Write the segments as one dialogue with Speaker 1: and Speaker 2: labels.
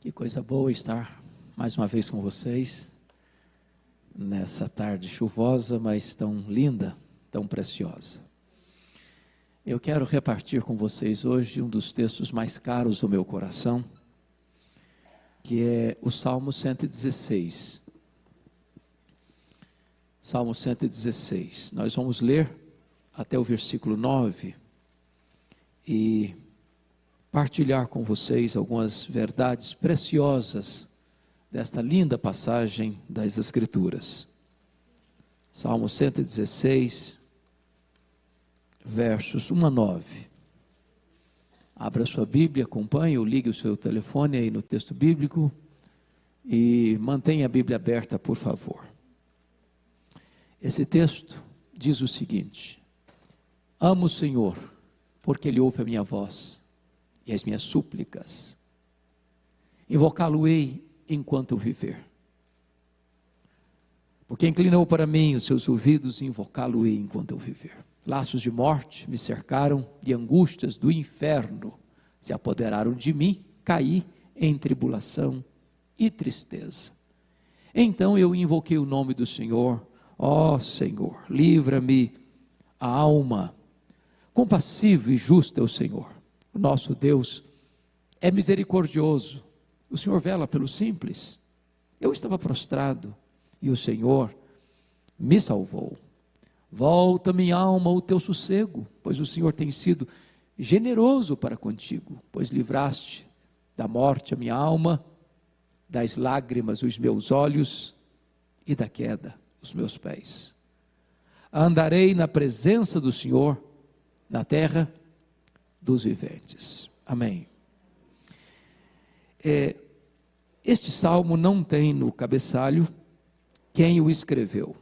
Speaker 1: Que coisa boa estar mais uma vez com vocês, nessa tarde chuvosa, mas tão linda, tão preciosa. Eu quero repartir com vocês hoje um dos textos mais caros do meu coração, que é o Salmo 116. Salmo 116. Nós vamos ler até o versículo 9 e partilhar com vocês algumas verdades preciosas desta linda passagem das Escrituras. Salmo 116, versos 1 a 9. Abra sua Bíblia, acompanhe ou ligue o seu telefone aí no texto bíblico e mantenha a Bíblia aberta, por favor. Esse texto diz o seguinte: amo o Senhor, porque Ele ouve a minha voz e as minhas súplicas. Invocá-lo-ei enquanto eu viver. Porque inclinou para mim os seus ouvidos, e invocá-lo-ei enquanto eu viver. Laços de morte me cercaram e angústias do inferno se apoderaram de mim, caí em tribulação e tristeza. Então eu invoquei o nome do Senhor. Ó Senhor, livra-me a alma. Compassivo e justo é o Senhor. O nosso Deus é misericordioso. O Senhor vela pelo simples. Eu estava prostrado e o Senhor me salvou. Volta, minha alma, ao teu sossego, pois o Senhor tem sido generoso para contigo, pois livraste da morte a minha alma, das lágrimas os meus olhos e da queda os meus pés. Andarei na presença do Senhor, na terra dos viventes. Amém. Este salmo não tem no cabeçalho quem o escreveu.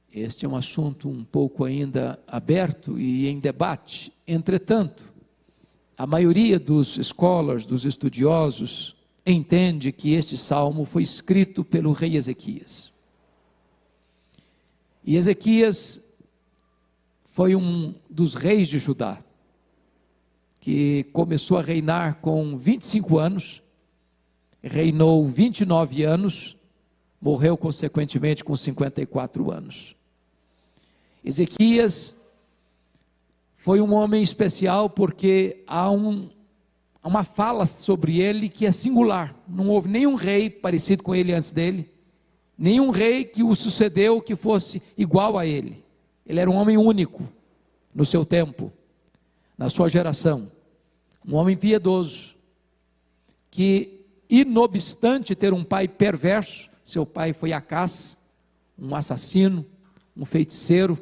Speaker 1: Este é um assunto um pouco ainda aberto e em debate. Entretanto, a maioria dos scholars, dos estudiosos, entende que este salmo foi escrito pelo rei Ezequias. E Ezequias foi um dos reis de Judá, que começou a reinar com 25 anos, reinou 29 anos, morreu consequentemente com 54 anos. Ezequias foi um homem especial porque há uma fala sobre ele que é singular. Não houve nenhum rei parecido com ele antes dele, nenhum rei que o sucedeu que fosse igual a ele. Ele era um homem único no seu tempo, na sua geração, um homem piedoso, que, inobstante ter um pai perverso, seu pai foi Acás, um assassino, um feiticeiro,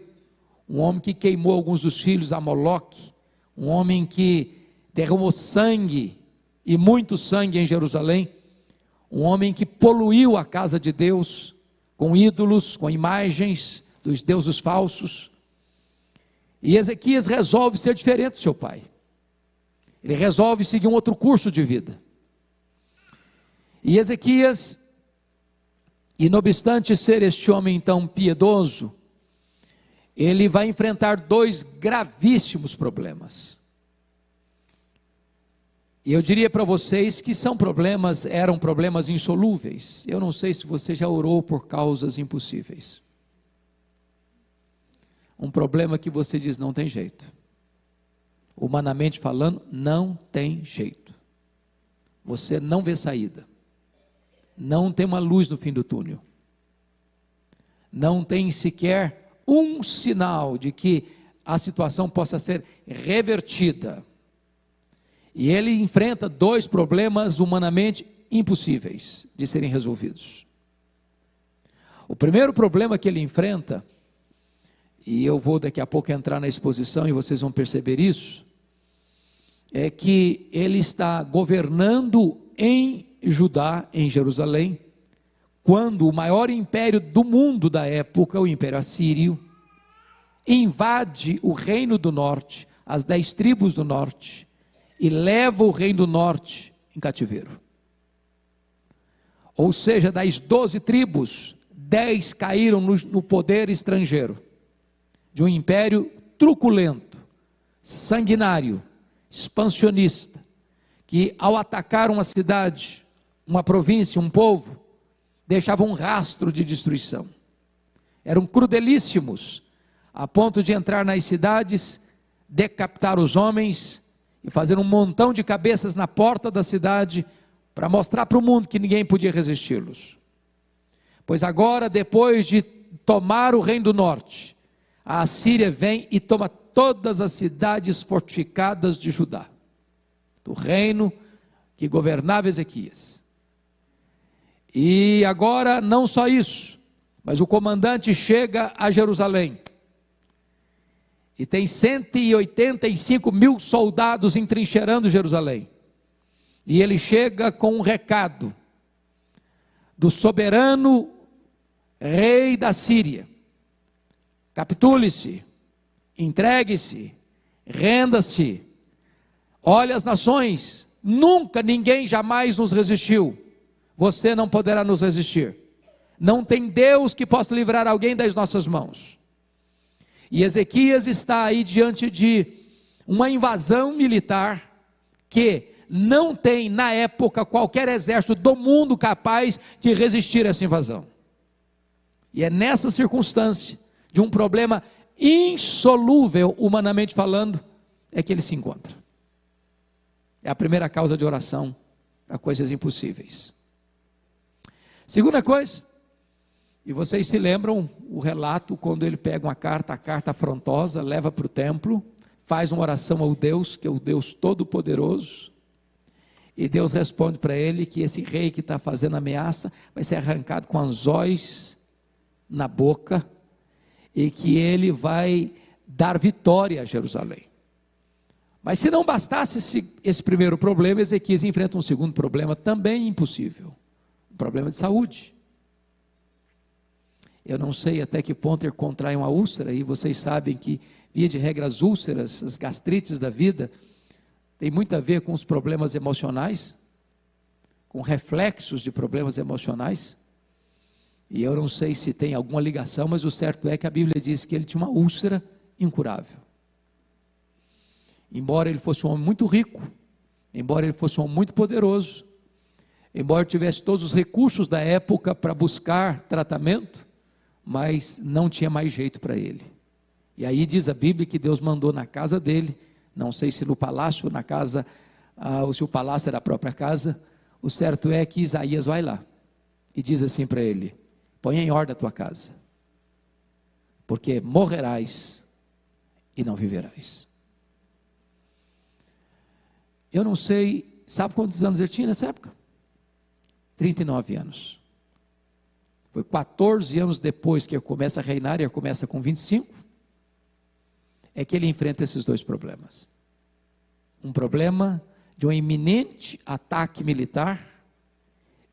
Speaker 1: um homem que queimou alguns dos filhos a Moloque, um homem que derramou sangue, e muito sangue em Jerusalém, um homem que poluiu a casa de Deus, com ídolos, com imagens dos deuses falsos. E Ezequias resolve ser diferente do seu pai, ele resolve seguir um outro curso de vida. E Ezequias, e não obstante ser este homem tão piedoso, ele vai enfrentar dois gravíssimos problemas. E eu diria para vocês que eram problemas insolúveis. Eu não sei se você já orou por causas impossíveis. Um problema que você diz, não tem jeito. Humanamente falando, não tem jeito. Você não vê saída. Não tem uma luz no fim do túnel. Não tem sequer um sinal de que a situação possa ser revertida. E ele enfrenta dois problemas humanamente impossíveis de serem resolvidos. O primeiro problema que ele enfrenta, e eu vou daqui a pouco entrar na exposição e vocês vão perceber isso, é que ele está governando em Judá, em Jerusalém, quando o maior império do mundo da época, o Império Assírio, invade o reino do norte, as 10 tribos do norte, e leva o reino do norte em cativeiro. Ou seja, das 12 tribos, 10 caíram no poder estrangeiro, de um império truculento, sanguinário, expansionista, que que ao atacar uma cidade, uma província, um povo, deixavam um rastro de destruição. Eram crudelíssimos, a ponto de entrar nas cidades, decapitar os homens e fazer um montão de cabeças na porta da cidade, para mostrar para o mundo que ninguém podia resisti-los. Pois agora, depois de tomar o reino do norte, a Assíria vem e toma todas as cidades fortificadas de Judá, do reino que governava Ezequias. E agora não só isso, mas o comandante chega a Jerusalém, e tem 185 mil soldados entrincheirando Jerusalém, e ele chega com um recado do soberano rei da Síria: capitule-se, entregue-se, renda-se, olhe as nações, nunca ninguém jamais nos resistiu, você não poderá nos resistir, não tem Deus que possa livrar alguém das nossas mãos. E Ezequias está aí diante de uma invasão militar, que não tem na época qualquer exército do mundo capaz de resistir a essa invasão, e é nessa circunstância, de um problema insolúvel, humanamente falando, é que ele se encontra. É a primeira causa de oração para coisas impossíveis. Segunda coisa, e vocês se lembram o relato quando ele pega uma carta, a carta afrontosa, leva para o templo, faz uma oração ao Deus, que é o Deus Todo-Poderoso, e Deus responde para ele que esse rei que está fazendo ameaça vai ser arrancado com anzóis na boca, e que ele vai dar vitória a Jerusalém. Mas se não bastasse esse primeiro problema, Ezequias enfrenta um segundo problema também impossível, um problema de saúde. Eu não sei até que ponto ele contrai uma úlcera, e vocês sabem que, via de regra, as úlceras, as gastrites da vida, tem muito a ver com os problemas emocionais, com reflexos de problemas emocionais, e eu não sei se tem alguma ligação, mas o certo é que a Bíblia diz que ele tinha uma úlcera incurável. Embora ele fosse um homem muito rico, embora ele fosse um homem muito poderoso, embora tivesse todos os recursos da época para buscar tratamento, mas não tinha mais jeito para ele. E aí diz a Bíblia que Deus mandou na casa dele, não sei se no palácio, na casa, ou se o palácio era a própria casa, o certo é que Isaías vai lá, e diz assim para ele: põe em ordem a tua casa, porque morrerás e não viverás. Eu não sei, sabe quantos anos ele tinha nessa época? 39 anos. Foi 14 anos depois que ele começa a reinar, ele começa com 25, é que ele enfrenta esses dois problemas. Um problema de um iminente ataque militar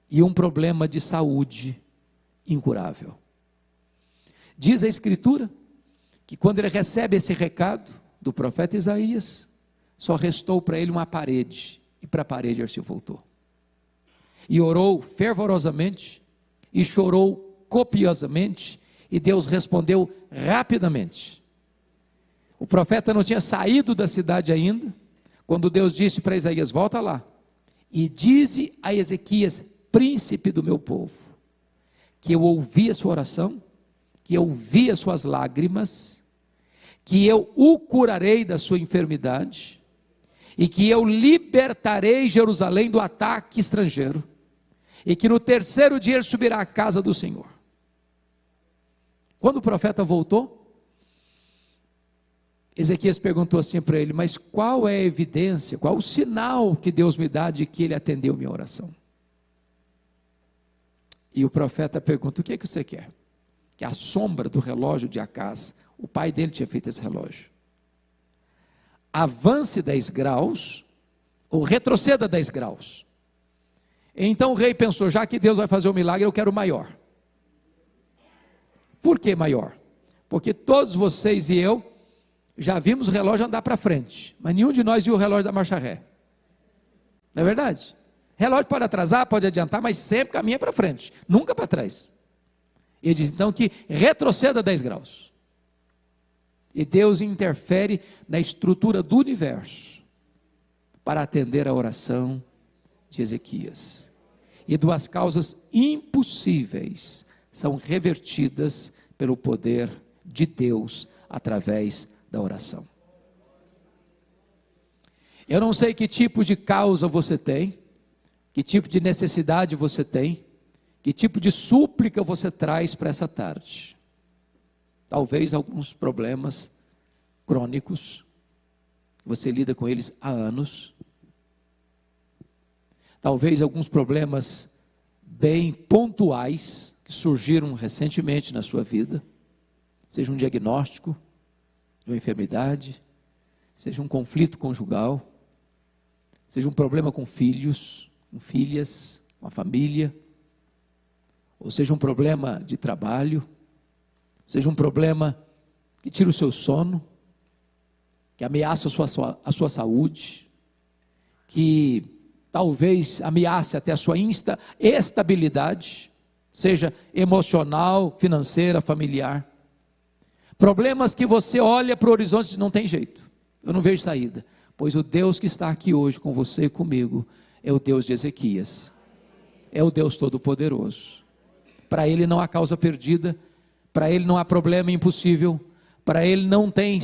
Speaker 1: e um problema de saúde incurável. Diz a Escritura que quando ele recebe esse recado do profeta Isaías, só restou para ele uma parede, e para a parede ele se voltou. E orou fervorosamente, e chorou copiosamente, e Deus respondeu rapidamente. O profeta não tinha saído da cidade ainda, quando Deus disse para Isaías: volta lá, e dize a Ezequias, príncipe do meu povo, que eu ouvi a sua oração, que eu vi as suas lágrimas, que eu o curarei da sua enfermidade, e que eu libertarei Jerusalém do ataque estrangeiro, e que no terceiro dia ele subirá à casa do Senhor. Quando o profeta voltou, Ezequias perguntou assim para ele: mas qual é a evidência, qual o sinal que Deus me dá de que ele atendeu minha oração? E o profeta pergunta: o que é que você quer? Que a sombra do relógio de Acaz, o pai dele tinha feito esse relógio, avance 10 graus, ou retroceda 10 graus. Então o rei pensou: já que Deus vai fazer o milagre, eu quero maior. Por que maior? Porque todos vocês e eu já vimos o relógio andar para frente, mas nenhum de nós viu o relógio da marcha ré. Não é verdade? Relógio pode atrasar, pode adiantar, mas sempre caminha para frente, nunca para trás. Ele diz então que retroceda 10 graus. E Deus interfere na estrutura do universo, para atender a oração de Ezequias. E duas causas impossíveis são revertidas pelo poder de Deus através da oração. Eu não sei que tipo de causa você tem, que tipo de necessidade você tem, que tipo de súplica você traz para essa tarde. Talvez alguns problemas crônicos, você lida com eles há anos. Talvez alguns problemas bem pontuais, que surgiram recentemente na sua vida, seja um diagnóstico de uma enfermidade, seja um conflito conjugal, seja um problema com filhos, com filhas, com a família, ou seja um problema de trabalho, seja um problema que tira o seu sono, que ameaça a sua saúde, que talvez ameace até a sua estabilidade, seja emocional, financeira, familiar. Problemas que você olha para o horizonte e diz, não tem jeito, eu não vejo saída. Pois o Deus que está aqui hoje com você e comigo, é o Deus de Ezequias, é o Deus Todo-Poderoso. Para Ele não há causa perdida, para Ele não há problema impossível, para Ele não tem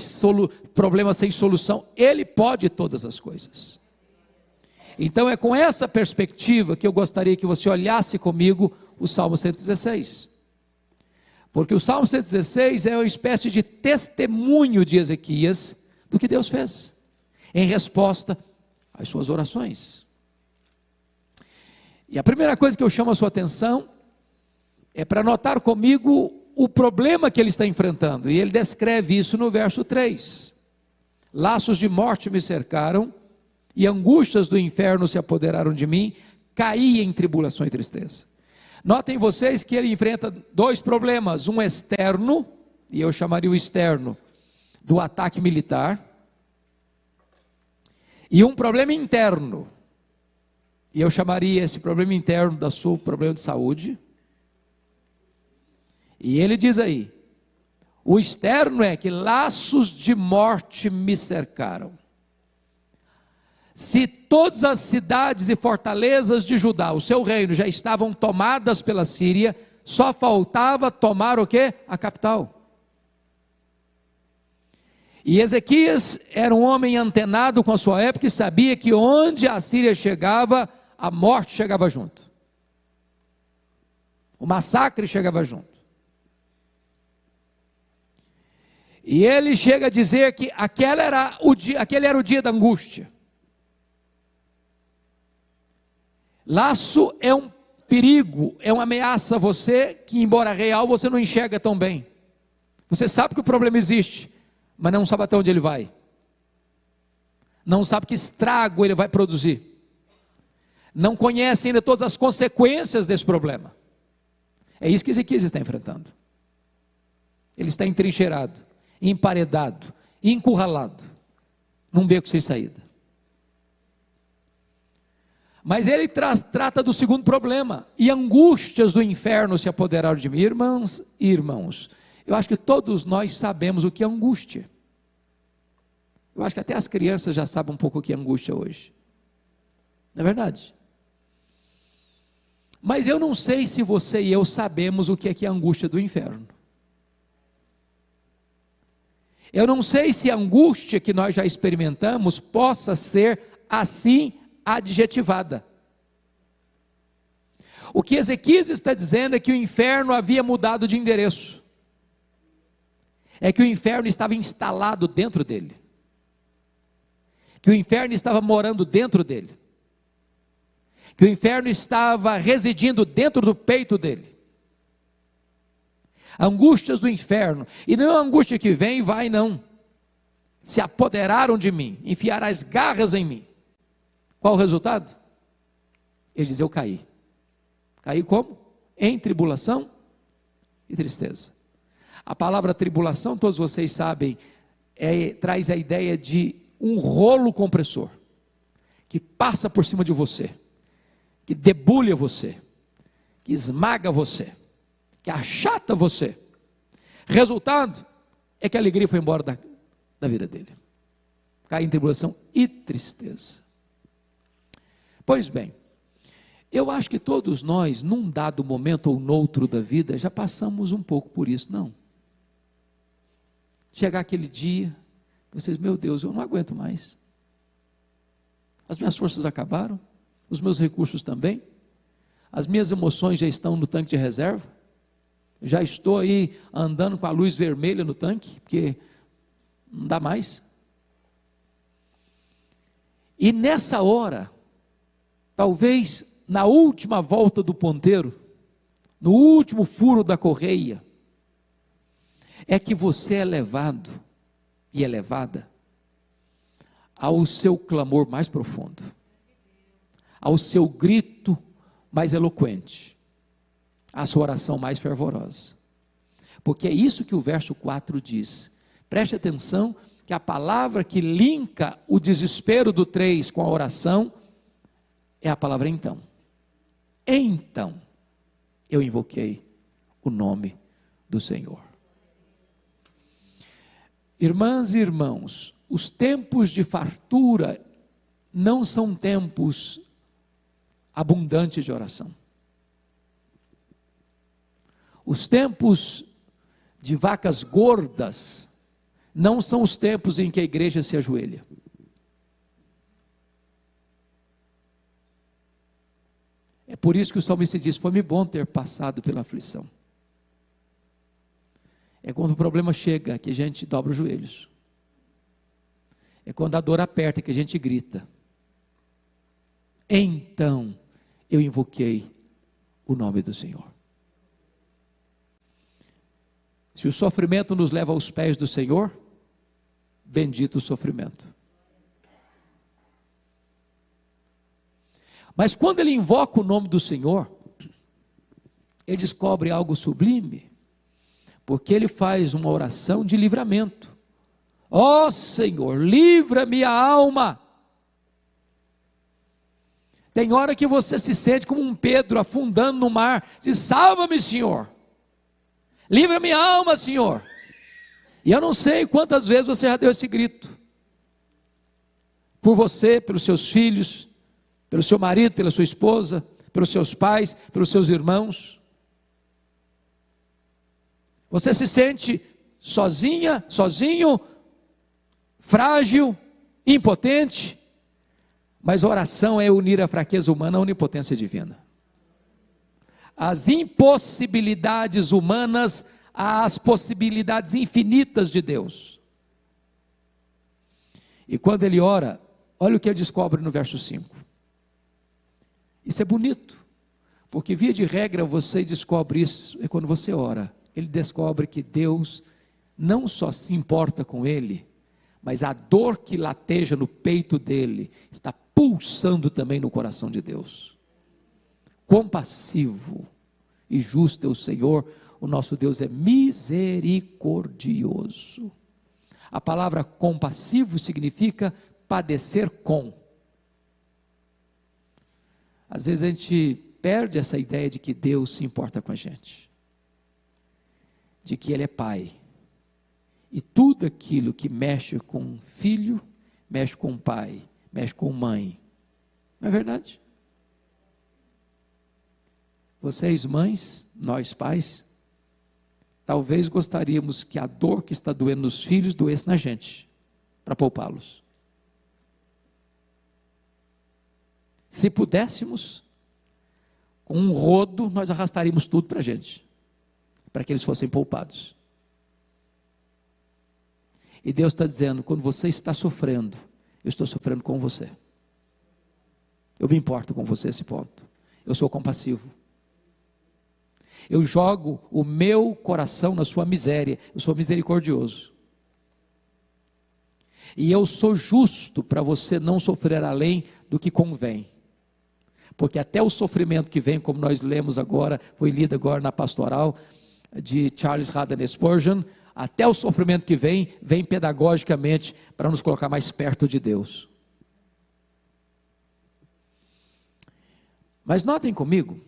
Speaker 1: problema sem solução, Ele pode todas as coisas. Então é com essa perspectiva que eu gostaria que você olhasse comigo o Salmo 116. Porque o Salmo 116 é uma espécie de testemunho de Ezequias do que Deus fez, em resposta às suas orações. E a primeira coisa que eu chamo a sua atenção é para notar comigo o problema que ele está enfrentando, e ele descreve isso no verso 3. Laços de morte me cercaram, e angústias do inferno se apoderaram de mim, caí em tribulação e tristeza. Notem vocês que ele enfrenta dois problemas, um externo, e eu chamaria o externo do ataque militar, e um problema interno, e eu chamaria esse problema interno da sua problema de saúde. E ele diz aí, o externo é que laços de morte me cercaram. Se todas as cidades e fortalezas de Judá, o seu reino, já estavam tomadas pela Síria, só faltava tomar o quê? A capital. E Ezequias era um homem antenado com a sua época e sabia que onde a Síria chegava, a morte chegava junto. O massacre chegava junto. E ele chega a dizer que aquele era o dia da angústia. Laço é um perigo, é uma ameaça a você, que embora real, você não enxerga tão bem. Você sabe que o problema existe, mas não sabe até onde ele vai. Não sabe que estrago ele vai produzir. Não conhece ainda todas as consequências desse problema. É isso que Ezequias está enfrentando. Ele está entrincheirado, emparedado, encurralado, num beco sem saída. Mas ele trata do segundo problema, e angústias do inferno se apoderaram de mim. Irmãs e irmãos, eu acho que todos nós sabemos o que é angústia. Eu acho que até as crianças já sabem um pouco o que é angústia hoje. Não é verdade? Mas eu não sei se você e eu sabemos o que é a angústia do inferno. Eu não sei se a angústia que nós já experimentamos possa ser assim adjetivada. O que Ezequias está dizendo é que o inferno havia mudado de endereço. É que o inferno estava instalado dentro dele. Que o inferno estava morando dentro dele. Que o inferno estava residindo dentro do peito dele. Angústias do inferno, e não é uma angústia que vem e vai, não. Se apoderaram de mim, enfiaram as garras em mim. Qual o resultado? Ele diz, eu caí. Caí como? Em tribulação e tristeza. A palavra tribulação, todos vocês sabem, traz a ideia de um rolo compressor, que passa por cima de você, que debulha você, que esmaga você, que achata você. Resultado é que a alegria foi embora da vida dele. Cai em tribulação e tristeza. Pois bem, eu acho que todos nós, num dado momento ou noutro da vida, já passamos um pouco por isso, não? Chegar aquele dia, vocês, meu Deus, eu não aguento mais. As minhas forças acabaram, os meus recursos também, as minhas emoções já estão no tanque de reserva, já estou aí andando com a luz vermelha no tanque, porque não dá mais. E nessa hora, talvez na última volta do ponteiro, no último furo da correia, é que você é levado e é levada ao seu clamor mais profundo, ao seu grito mais eloquente, à sua oração mais fervorosa. Porque é isso que o verso 4 diz. Preste atenção que a palavra que linka o desespero do 3 com a oração é a palavra então. Então eu invoquei o nome do Senhor. Irmãs e irmãos, os tempos de fartura não são tempos abundantes de oração. Os tempos de vacas gordas não são os tempos em que a igreja se ajoelha. É por isso que o salmista diz: foi-me bom ter passado pela aflição. É quando o problema chega que a gente dobra os joelhos. É quando a dor aperta que a gente grita. Então eu invoquei o nome do Senhor. Se o sofrimento nos leva aos pés do Senhor, bendito o sofrimento. Mas quando ele invoca o nome do Senhor, ele descobre algo sublime, porque ele faz uma oração de livramento. Ó Senhor, livra-me a alma. Tem hora que você se sente como um Pedro afundando no mar, diz: salva-me, Senhor, livra-me a alma, Senhor. E eu não sei quantas vezes você já deu esse grito, por você, pelos seus filhos, pelo seu marido, pela sua esposa, pelos seus pais, pelos seus irmãos. Você se sente sozinha, sozinho, frágil, impotente, mas a oração é unir a fraqueza humana à onipotência divina. As impossibilidades humanas às possibilidades infinitas de Deus. E quando ele ora, olha o que ele descobre no verso 5. Isso é bonito, porque via de regra você descobre isso, é quando você ora. Ele descobre que Deus não só se importa com ele, mas a dor que lateja no peito dele, está pulsando também no coração de Deus. Compassivo e justo é o Senhor, o nosso Deus é misericordioso. A palavra compassivo significa padecer com. Às vezes a gente perde essa ideia de que Deus se importa com a gente, de que Ele é Pai, e tudo aquilo que mexe com um filho, mexe com um pai, mexe com mãe, não é verdade? Vocês mães, nós pais, talvez gostaríamos que a dor que está doendo nos filhos doesse na gente, para poupá-los. Se pudéssemos, com um rodo, nós arrastaríamos tudo para a gente, para que eles fossem poupados. E Deus está dizendo: quando você está sofrendo, eu estou sofrendo com você. Eu me importo com você a esse ponto. Eu sou compassivo. Eu jogo o meu coração na sua miséria. Eu sou misericordioso. E eu sou justo para você não sofrer além do que convém. Porque até o sofrimento que vem, como nós lemos agora, foi lido agora na pastoral de Charles Haddon Spurgeon, até o sofrimento que vem, vem pedagogicamente para nos colocar mais perto de Deus. Mas notem comigo,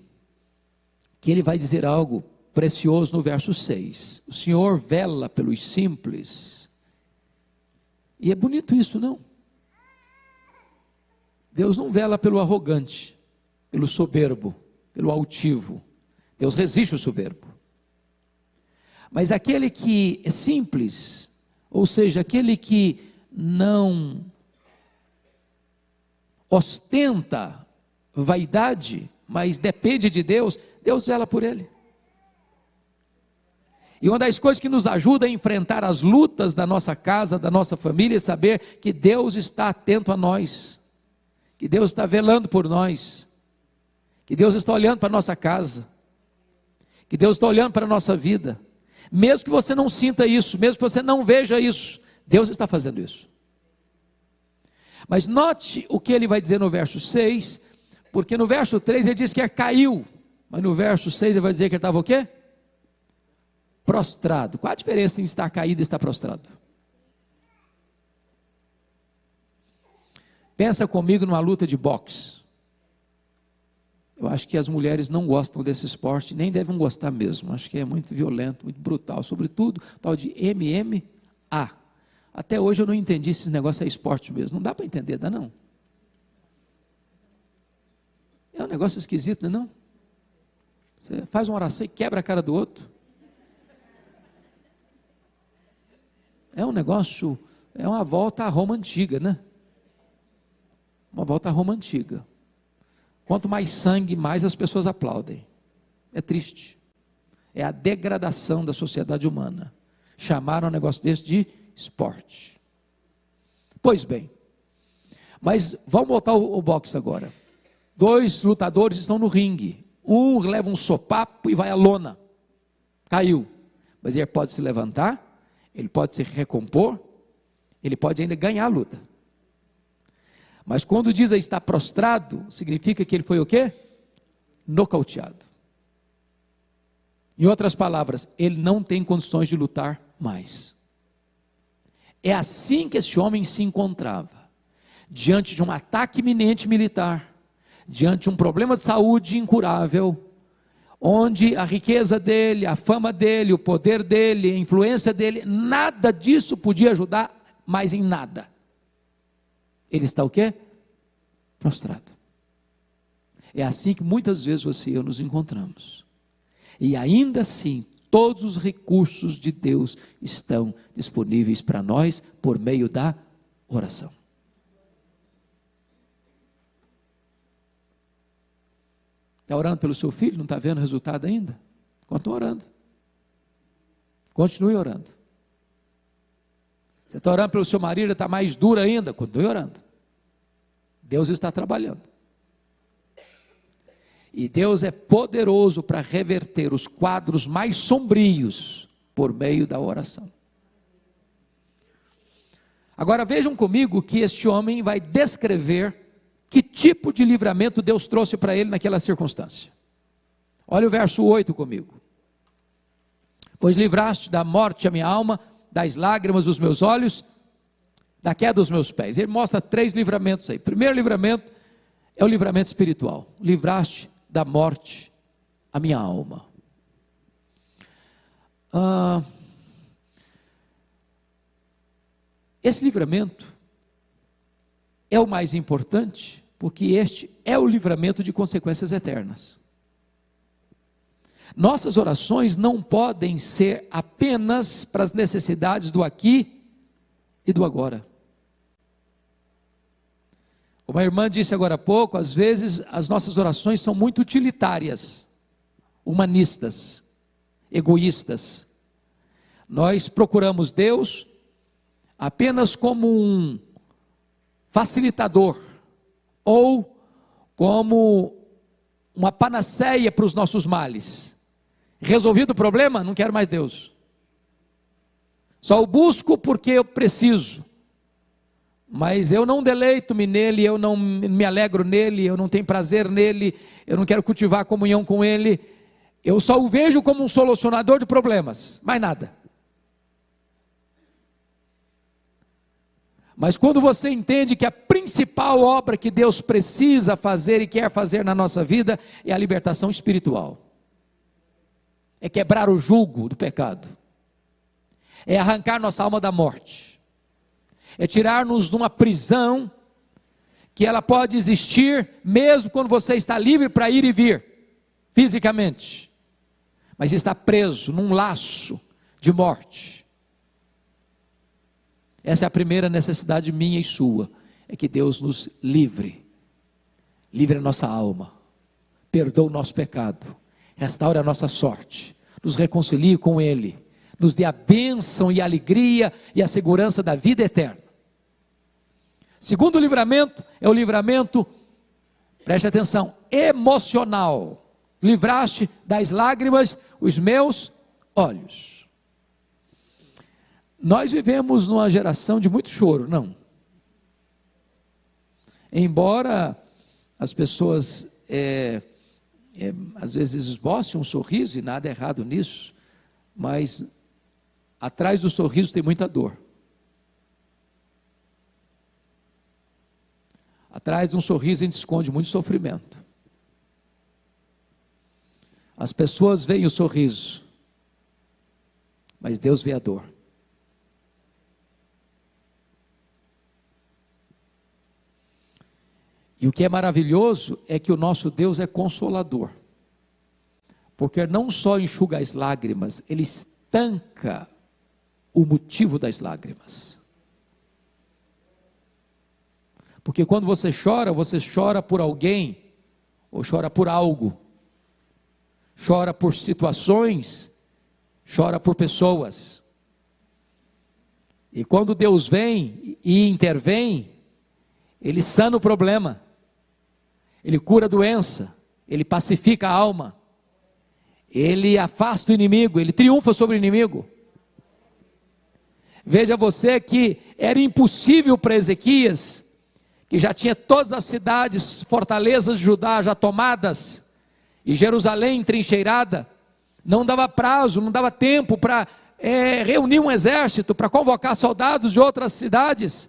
Speaker 1: que ele vai dizer algo precioso no verso 6. O Senhor vela pelos simples. E é bonito isso, não? Deus não vela pelo arrogante, pelo soberbo, pelo altivo. Deus resiste ao soberbo. Mas aquele que é simples, ou seja, aquele que não ostenta vaidade, mas depende de Deus, Deus zela por ele. E uma das coisas que nos ajuda a enfrentar as lutas da nossa casa, da nossa família, é saber que Deus está atento a nós, que Deus está velando por nós, que Deus está olhando para a nossa casa, que Deus está olhando para a nossa vida. Mesmo que você não sinta isso, mesmo que você não veja isso, Deus está fazendo isso. Mas note o que ele vai dizer no verso 6, porque no verso 3 ele diz que caiu, mas no verso 6 ele vai dizer que ele estava o quê? Prostrado. Qual a diferença em estar caído e estar prostrado? Pensa comigo numa luta de boxe. Eu acho que as mulheres não gostam desse esporte, nem devem gostar mesmo. Acho que é muito violento, muito brutal. Sobretudo, tal de MMA. Até hoje eu não entendi se esse negócio é esporte mesmo. Não dá para entender, dá não? É um negócio esquisito, não é não? Você faz uma oração e quebra a cara do outro. É um negócio, é uma volta à Roma antiga, né? Uma volta à Roma antiga. Quanto mais sangue, mais as pessoas aplaudem. É triste. É a degradação da sociedade humana. Chamaram um negócio desse de esporte. Pois bem, mas vamos voltar ao boxe agora. 2 lutadores estão no ringue. Um leva um sopapo e vai à lona. Caiu. Mas ele pode se levantar, ele pode se recompor, ele pode ainda ganhar a luta. Mas quando diz aí está prostrado, significa que ele foi o quê? Nocauteado. Em outras palavras, ele não tem condições de lutar mais. É assim que esse homem se encontrava, diante de um ataque iminente militar, diante de um problema de saúde incurável, onde a riqueza dele, a fama dele, o poder dele, a influência dele, nada disso podia ajudar mais em nada. Ele está o quê? Prostrado. É assim que muitas vezes você e eu nos encontramos. E ainda assim, todos os recursos de Deus estão disponíveis para nós por meio da oração. Está orando pelo seu filho? Não está vendo o resultado ainda? Continue orando. Continue orando. Você está orando pelo seu marido, está mais duro ainda? Continue orando. Deus está trabalhando. E Deus é poderoso para reverter os quadros mais sombrios por meio da oração. Agora vejam comigo que este homem vai descrever que tipo de livramento Deus trouxe para ele naquela circunstância. Olha o verso 8 comigo. Pois livraste da morte a minha alma, das lágrimas dos meus olhos, da queda dos meus pés. Ele mostra 3 livramentos aí. O primeiro livramento é o livramento espiritual. Livraste da morte a minha alma. Esse livramento é o mais importante, porque este é o livramento de consequências eternas. Nossas orações não podem ser apenas para as necessidades do aqui e do agora. Como a irmã disse agora há pouco, às vezes as nossas orações são muito utilitárias, humanistas, egoístas. Nós procuramos Deus apenas como um facilitador, ou como uma panaceia para os nossos males. Resolvido o problema, não quero mais Deus. Só o busco porque eu preciso. Mas eu não deleito-me nele, eu não me alegro nele, eu não tenho prazer nele, eu não quero cultivar comunhão com ele. Eu só o vejo como um solucionador de problemas, mais nada. Mas quando você entende que a principal obra que Deus precisa fazer e quer fazer na nossa vida é a libertação espiritual, é quebrar o jugo do pecado, é arrancar nossa alma da morte, é tirar-nos de uma prisão que ela pode existir mesmo quando você está livre para ir e vir, fisicamente, mas está preso num laço de morte. Essa é a primeira necessidade minha e sua, é que Deus nos livre a nossa alma, perdoa o nosso pecado, restaure a nossa sorte, nos reconcilie com Ele, nos dê a bênção e a alegria e a segurança da vida eterna. Segundo livramento, é o livramento, preste atenção, emocional. Livraste das lágrimas os meus olhos. Nós vivemos numa geração de muito choro, não? Embora as pessoas às vezes esbocem um sorriso, e nada errado nisso, mas atrás do sorriso tem muita dor. Atrás de um sorriso a gente esconde muito sofrimento. As pessoas veem o sorriso, mas Deus vê a dor. E o que é maravilhoso é que o nosso Deus é consolador, porque não só enxuga as lágrimas, Ele estanca o motivo das lágrimas. Porque quando você chora por alguém, ou chora por algo, chora por situações, chora por pessoas. E quando Deus vem e intervém, Ele sana o problema, Ele cura a doença, Ele pacifica a alma, Ele afasta o inimigo, Ele triunfa sobre o inimigo. Veja você que era impossível para Ezequias, que já tinha todas as cidades, fortalezas de Judá já tomadas, e Jerusalém trincheirada, não dava prazo, não dava tempo para reunir um exército, para convocar soldados de outras cidades,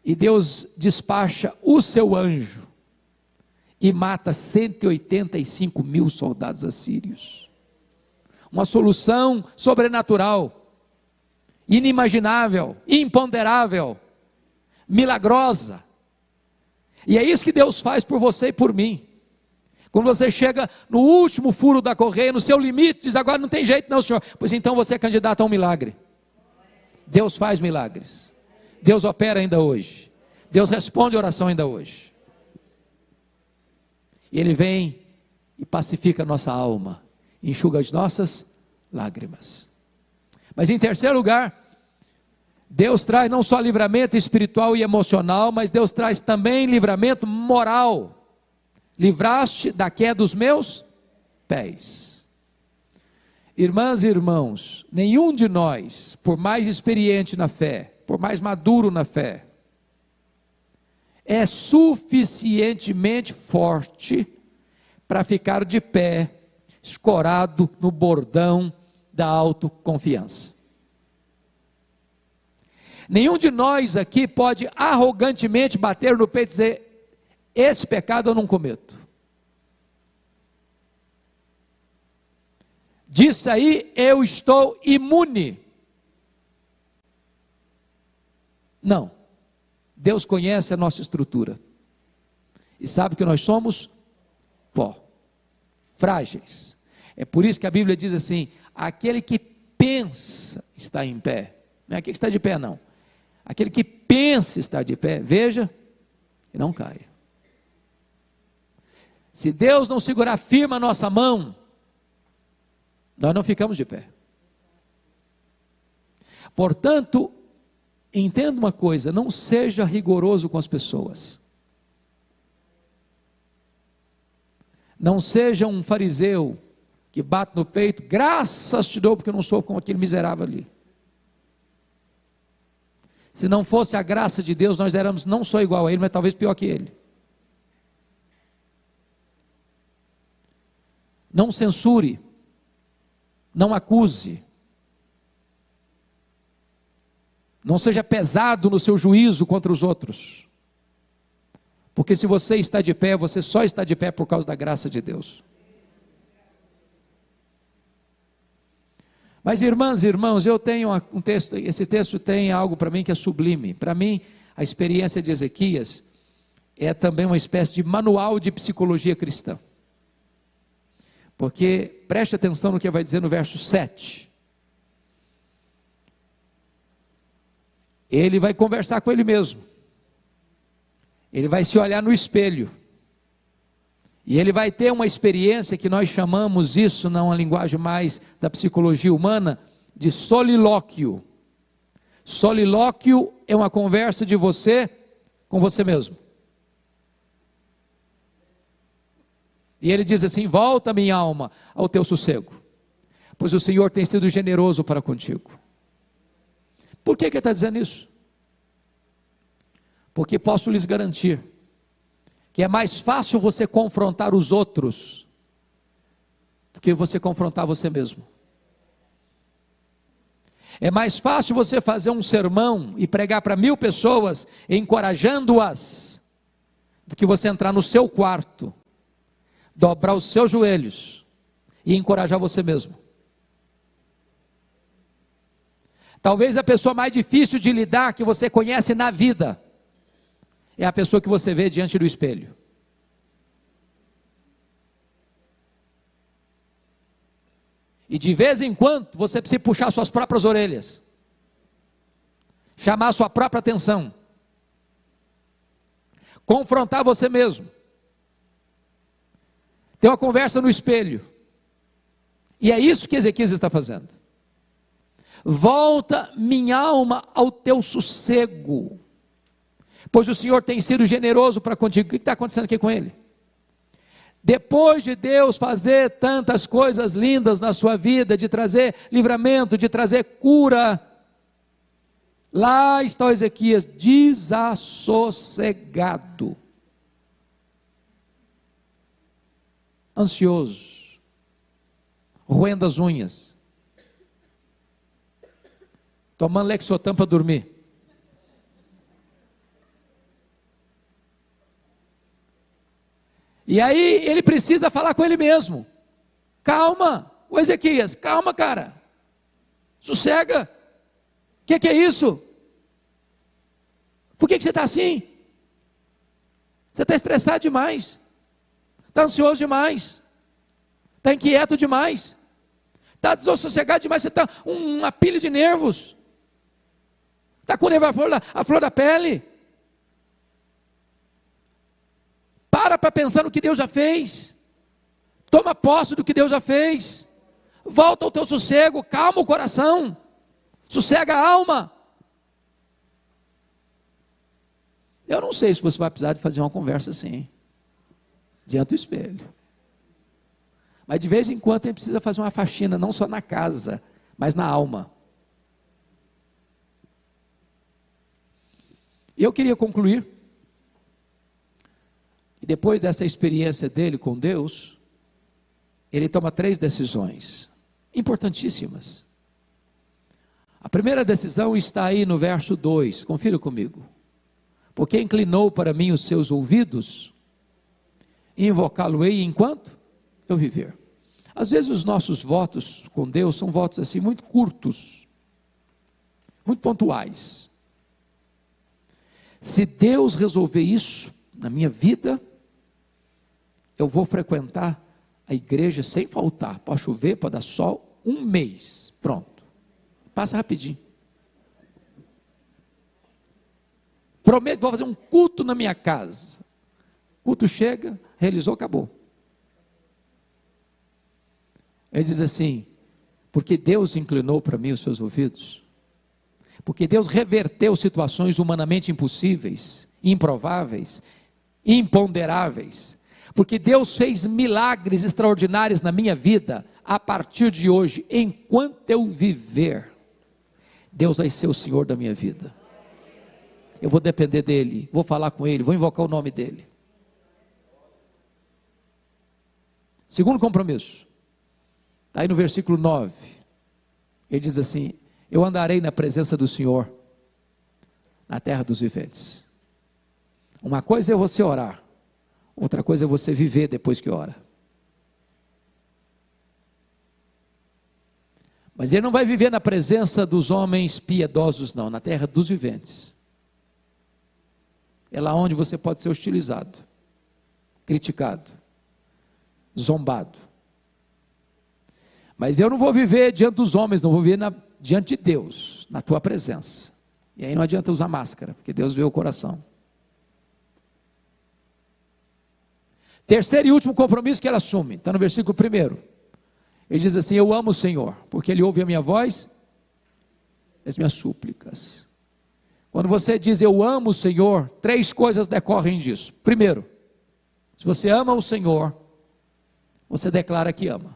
Speaker 1: e Deus despacha o seu anjo, e mata 185 mil soldados assírios, uma solução sobrenatural, inimaginável, imponderável, milagrosa. E é isso que Deus faz por você e por mim. Quando você chega no último furo da correia, no seu limite, diz: agora não tem jeito não, Senhor. Pois então você é candidato a um milagre. Deus faz milagres, Deus opera ainda hoje, Deus responde a oração ainda hoje. E Ele vem e pacifica a nossa alma, enxuga as nossas lágrimas. Mas em terceiro lugar, Deus traz não só livramento espiritual e emocional, mas Deus traz também livramento moral. Livraste da queda dos meus pés. Irmãs e irmãos, nenhum de nós, por mais experiente na fé, por mais maduro na fé, é suficientemente forte para ficar de pé, escorado no bordão da autoconfiança. Nenhum de nós aqui pode arrogantemente bater no peito e dizer: esse pecado eu não cometo. Disso aí eu estou imune. Não. Deus conhece a nossa estrutura e sabe que nós somos pó, frágeis. É por isso que a Bíblia diz assim: aquele que pensa estar em pé, não é aquele que está de pé não, aquele que pensa estar de pé, veja e não caia. Se Deus não segurar firme a nossa mão, nós não ficamos de pé. Portanto, entenda uma coisa: não seja rigoroso com as pessoas. Não seja um fariseu que bate no peito: graças te dou porque eu não sou como aquele miserável ali. Se não fosse a graça de Deus, nós éramos não só igual a ele, mas talvez pior que ele. Não censure, não acuse, não seja pesado no seu juízo contra os outros, porque se você está de pé, você só está de pé por causa da graça de Deus. Mas irmãs e irmãos, eu tenho um texto, esse texto tem algo para mim que é sublime. Para mim, a experiência de Ezequias é também uma espécie de manual de psicologia cristã. Porque, preste atenção no que vai dizer no verso 7. Ele vai conversar com ele mesmo. Ele vai se olhar no espelho. E ele vai ter uma experiência que nós chamamos isso, numa linguagem mais da psicologia humana, de solilóquio. Solilóquio é uma conversa de você com você mesmo. E ele diz assim: volta minha alma ao teu sossego, pois o Senhor tem sido generoso para contigo. Por que ele está dizendo isso? Porque posso lhes garantir que é mais fácil você confrontar os outros do que você confrontar você mesmo. É mais fácil você fazer um sermão e pregar para 1000 pessoas, encorajando-as, do que você entrar no seu quarto, dobrar os seus joelhos e encorajar você mesmo. Talvez a pessoa mais difícil de lidar que você conhece na vida é a pessoa que você vê diante do espelho. E de vez em quando você precisa puxar suas próprias orelhas, chamar sua própria atenção, confrontar você mesmo, ter uma conversa no espelho. E é isso que Ezequias está fazendo. Volta minha alma ao teu sossego, pois o Senhor tem sido generoso para contigo. O que está acontecendo aqui com ele? Depois de Deus fazer tantas coisas lindas na sua vida, de trazer livramento, de trazer cura, lá está o Ezequias desassossegado, ansioso, roendo as unhas, tomando Lexotan para dormir. E aí ele precisa falar com ele mesmo. Calma, o Ezequias, calma, cara, sossega. O que é isso? Por que você está assim? Você está estressado demais, está ansioso demais, está inquieto demais, está desassossegado demais, você está uma pilha de nervos, está com o nervo à flor da pele. Para pensar no que Deus já fez, toma posse do que Deus já fez, volta ao teu sossego, calma o coração, sossega a alma. Eu não sei se você vai precisar de fazer uma conversa assim, diante do espelho, mas de vez em quando a gente precisa fazer uma faxina, não só na casa, mas na alma. E eu queria concluir. E depois dessa experiência dele com Deus, ele toma 3 decisões importantíssimas. A primeira decisão está aí no verso 2, confira comigo. Porque inclinou para mim os seus ouvidos, e invocá-lo-ei enquanto eu viver. Às vezes os nossos votos com Deus são votos assim muito curtos, muito pontuais. Se Deus resolver isso na minha vida, eu vou frequentar a igreja sem faltar, pode chover, pode dar sol, 1 mês, pronto, passa rapidinho. Prometo que vou fazer um culto na minha casa. Culto chega, realizou, acabou. Ele diz assim: porque Deus inclinou para mim os seus ouvidos, porque Deus reverteu situações humanamente impossíveis, improváveis, imponderáveis, porque Deus fez milagres extraordinários na minha vida. A partir de hoje, enquanto eu viver, Deus vai ser o Senhor da minha vida. Eu vou depender dEle, vou falar com Ele, vou invocar o nome dEle. Segundo compromisso, está aí no versículo 9, ele diz assim: eu andarei na presença do Senhor, na terra dos viventes. Uma coisa é você orar, outra coisa é você viver depois que ora. Mas ele não vai viver na presença dos homens piedosos não, na terra dos viventes. É lá onde você pode ser hostilizado, criticado, zombado. Mas eu não vou viver diante dos homens, não vou viver diante de Deus, na tua presença. E aí não adianta usar máscara, porque Deus vê o coração. Terceiro e último compromisso que ela assume, está no versículo 1. Ele diz assim: eu amo o Senhor, porque Ele ouve a minha voz, as minhas súplicas. Quando você diz eu amo o Senhor, 3 coisas decorrem disso. Primeiro, se você ama o Senhor, você declara que ama.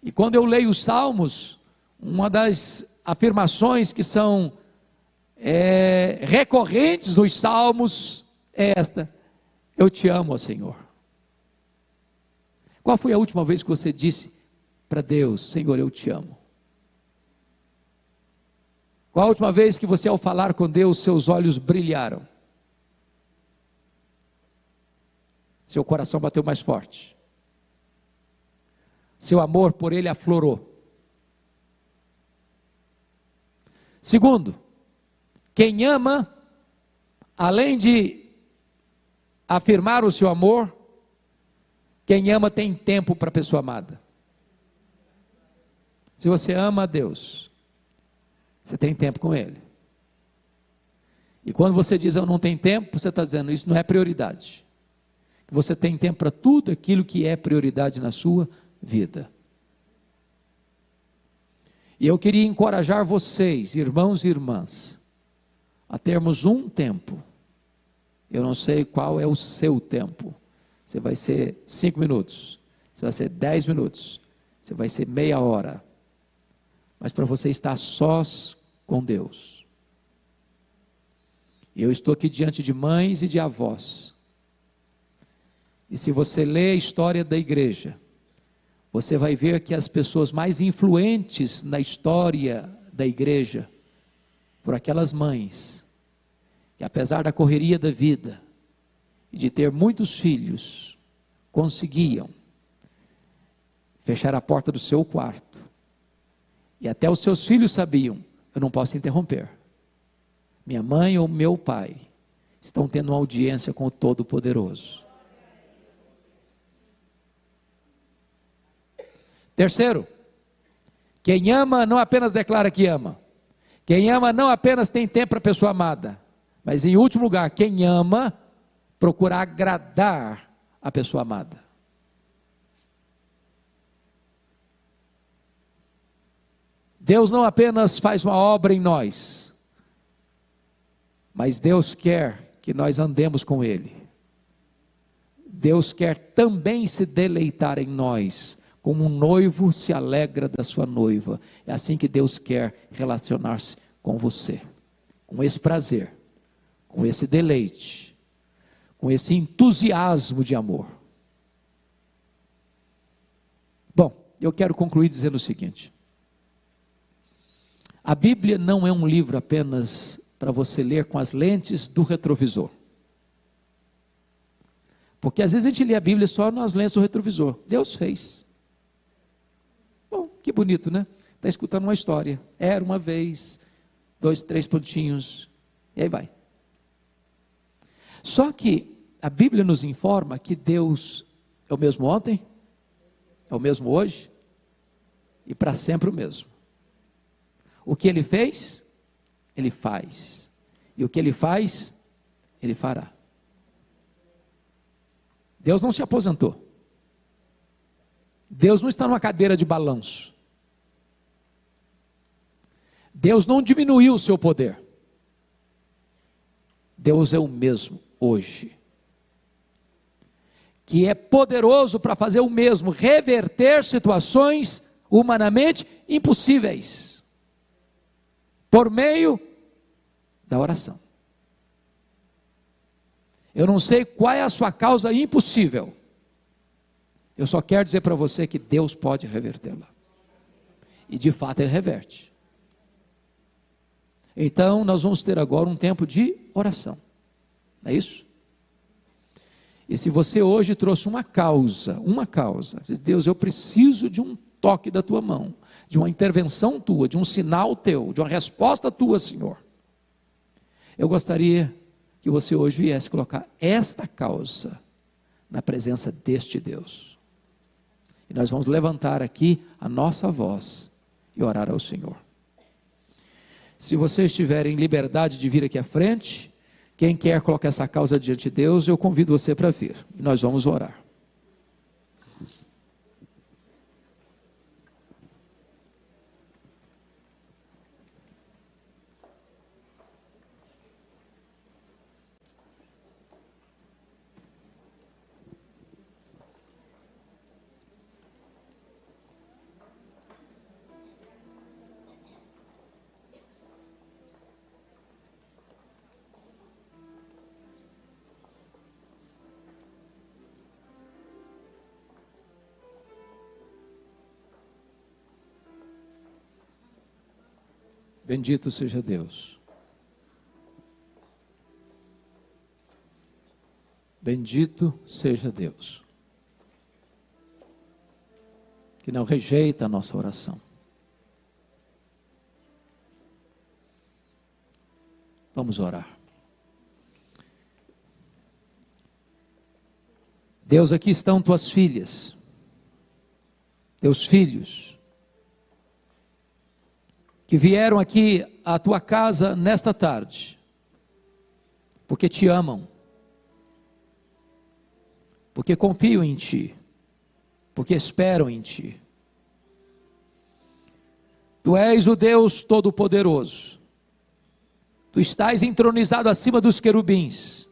Speaker 1: E quando eu leio os Salmos, uma das afirmações que são recorrentes nos Salmos é esta: eu te amo, ó Senhor. Qual foi a última vez que você disse para Deus: Senhor, eu te amo? Qual a última vez que você, ao falar com Deus, seus olhos brilharam? Seu coração bateu mais forte? Seu amor por Ele aflorou? Segundo, quem ama, além de afirmar o seu amor, quem ama tem tempo para a pessoa amada. Se você ama a Deus, você tem tempo com Ele. E quando você diz eu não tenho tempo, você está dizendo isso não é prioridade. Você tem tempo para tudo aquilo que é prioridade na sua vida. E eu queria encorajar vocês, irmãos e irmãs, a termos um tempo. Eu não sei qual é o seu tempo. Você vai ser 5 minutos, você vai ser 10 minutos, você vai ser meia hora. Mas para você estar sós com Deus. Eu estou aqui diante de mães e de avós. E se você ler a história da igreja, você vai ver que as pessoas mais influentes na história da igreja, por aquelas mães, que apesar da correria da vida, e de ter muitos filhos, conseguiam fechar a porta do seu quarto, e até os seus filhos sabiam, eu não posso interromper, minha mãe ou meu pai, estão tendo uma audiência com o Todo-Poderoso. Terceiro, quem ama não apenas declara que ama, quem ama não apenas tem tempo para a pessoa amada, mas em último lugar, quem ama, procura agradar a pessoa amada. Deus não apenas faz uma obra em nós, mas Deus quer que nós andemos com Ele. Deus quer também se deleitar em nós, como um noivo se alegra da sua noiva. É assim que Deus quer relacionar-se com você, com esse prazer, com esse deleite, com esse entusiasmo de amor. Bom, eu quero concluir dizendo o seguinte: a Bíblia não é um livro apenas para você ler com as lentes do retrovisor. Porque às vezes a gente lê a Bíblia só nas lentes do retrovisor. Deus fez. Bom, que bonito, né? Está escutando uma história. Era uma vez, 2, 3 pontinhos, e aí vai. Só que a Bíblia nos informa que Deus é o mesmo ontem, é o mesmo hoje, e para sempre o mesmo. O que Ele fez, Ele faz. E o que Ele faz, Ele fará. Deus não se aposentou. Deus não está numa cadeira de balanço. Deus não diminuiu o seu poder. Deus é o mesmo hoje, que é poderoso para fazer o mesmo, reverter situações humanamente impossíveis, por meio da oração. Eu não sei qual é a sua causa impossível, eu só quero dizer para você que Deus pode revertê-la, e de fato Ele reverte. Então nós vamos ter agora um tempo de oração, não é isso? E se você hoje trouxe uma causa, Deus, eu preciso de um toque da tua mão, de uma intervenção tua, de um sinal teu, de uma resposta tua, Senhor. Eu gostaria que você hoje viesse colocar esta causa na presença deste Deus. E nós vamos levantar aqui a nossa voz e orar ao Senhor. Se vocês tiverem liberdade de vir aqui à frente, quem quer colocar essa causa diante de Deus, eu convido você para vir. E nós vamos orar. Bendito seja Deus. Bendito seja Deus, que não rejeita a nossa oração. Vamos orar. Deus, aqui estão tuas filhas, teus filhos, que vieram aqui à tua casa nesta tarde, porque te amam, porque confiam em ti, porque esperam em ti. Tu és o Deus Todo-Poderoso, tu estás entronizado acima dos querubins,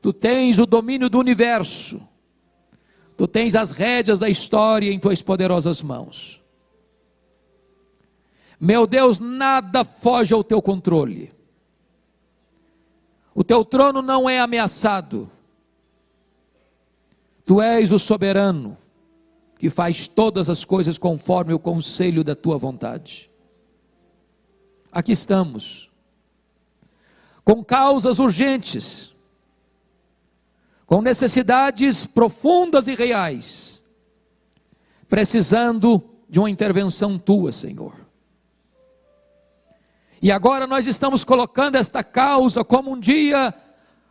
Speaker 1: tu tens o domínio do universo, tu tens as rédeas da história em tuas poderosas mãos. Meu Deus, nada foge ao teu controle. O teu trono não é ameaçado. Tu és o soberano, que faz todas as coisas conforme o conselho da tua vontade. Aqui estamos, com causas urgentes, com necessidades profundas e reais, precisando de uma intervenção tua, Senhor. E agora nós estamos colocando esta causa, como um dia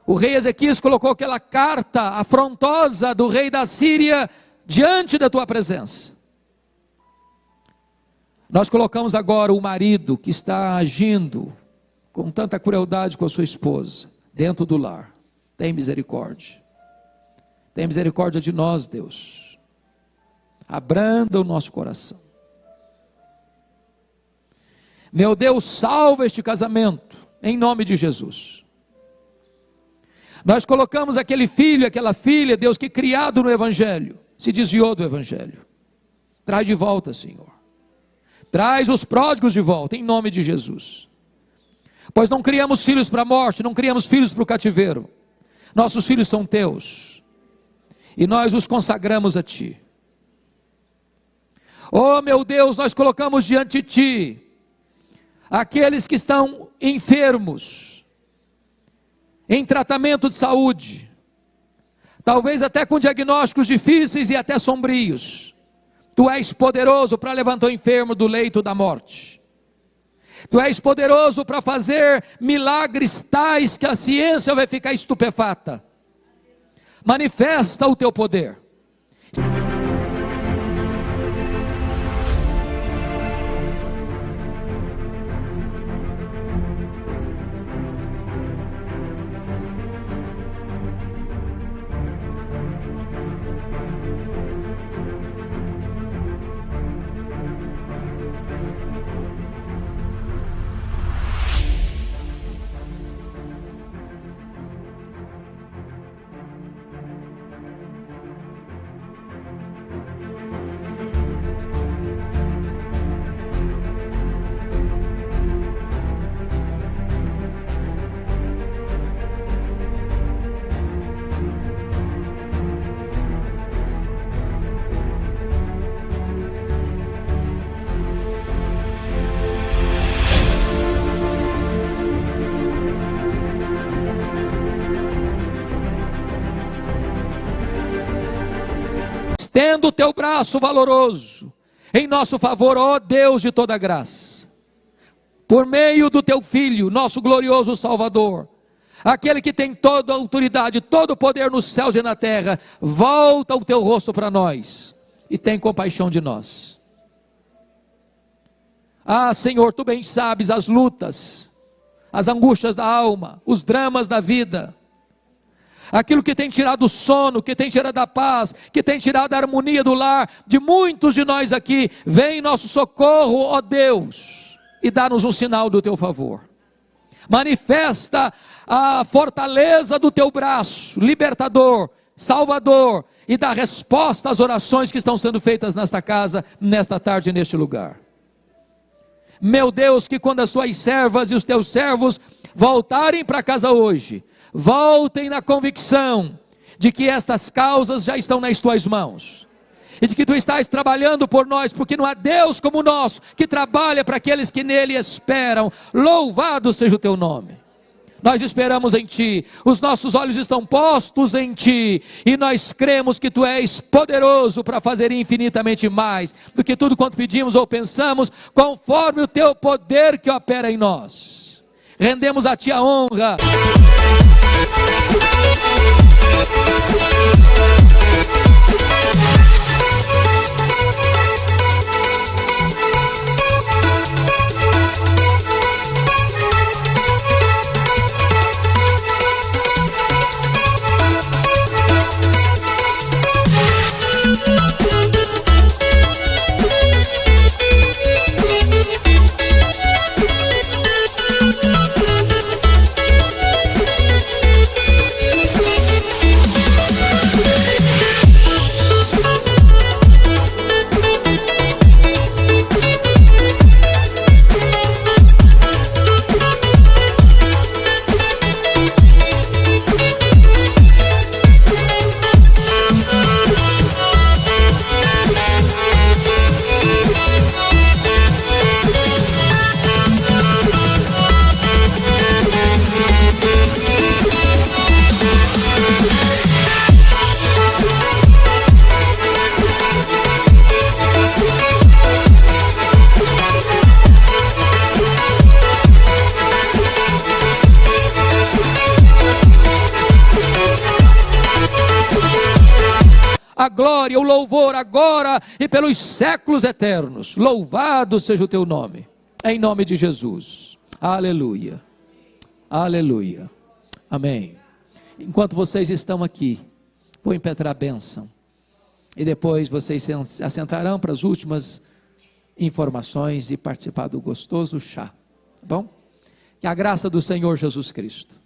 Speaker 1: o rei Ezequias colocou aquela carta afrontosa do rei da Síria diante da tua presença. Nós colocamos agora o marido que está agindo com tanta crueldade com a sua esposa, dentro do lar. Tem misericórdia. Tem misericórdia de nós, Deus. Abranda o nosso coração. Meu Deus, salva este casamento, em nome de Jesus. Nós colocamos aquele filho, aquela filha, Deus, que criado no Evangelho, se desviou do Evangelho. Traz de volta, Senhor. Traz os pródigos de volta, em nome de Jesus. Pois não criamos filhos para a morte, não criamos filhos para o cativeiro. Nossos filhos são teus. E nós os consagramos a ti. Oh, meu Deus, nós colocamos diante de ti aqueles que estão enfermos, em tratamento de saúde, talvez até com diagnósticos difíceis e até sombrios. Tu és poderoso para levantar o enfermo do leito da morte. Tu és poderoso para fazer milagres tais que a ciência vai ficar estupefata. Manifesta o teu poder. Estenda o teu braço valoroso em nosso favor, ó Deus de toda graça. por meio do teu Filho, nosso glorioso Salvador, aquele que tem toda a autoridade, todo o poder nos céus e na terra, volta o teu rosto para nós e tem compaixão de nós. Ah, Senhor, tu bem sabes as lutas, as angústias da alma, os dramas da vida, aquilo que tem tirado o sono, que tem tirado a paz, que tem tirado a harmonia do lar de muitos de nós aqui. Vem em nosso socorro, ó Deus, e dá-nos um sinal do teu favor. Manifesta a fortaleza do teu braço, libertador, salvador, e dá resposta às orações que estão sendo feitas nesta casa, nesta tarde, neste lugar. Meu Deus, que quando as tuas servas e os teus servos voltarem para casa hoje, voltem na convicção de que estas causas já estão nas tuas mãos, e de que tu estás trabalhando por nós, porque não há Deus como o nosso, que trabalha para aqueles que nele esperam. Louvado seja o teu nome. Nós esperamos em ti, os nossos olhos estão postos em ti, e nós cremos que tu és poderoso para fazer infinitamente mais do que tudo quanto pedimos ou pensamos, conforme o teu poder que opera em nós. Rendemos a ti a honra. A glória, o louvor agora e pelos séculos eternos. Louvado seja o teu nome, em nome de Jesus. Aleluia, aleluia, amém. Enquanto vocês estão aqui, vou impetrar a bênção, e depois vocês se assentarão para as últimas informações e participar do gostoso chá, tá bom? Que a graça do Senhor Jesus Cristo,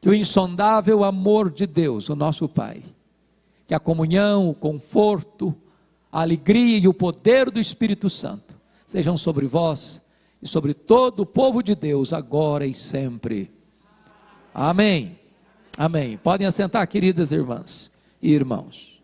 Speaker 1: que o insondável amor de Deus, o nosso Pai, que a comunhão, o conforto, a alegria e o poder do Espírito Santo sejam sobre vós e sobre todo o povo de Deus, agora e sempre. Amém. Amém. Podem assentar, queridas irmãs e irmãos.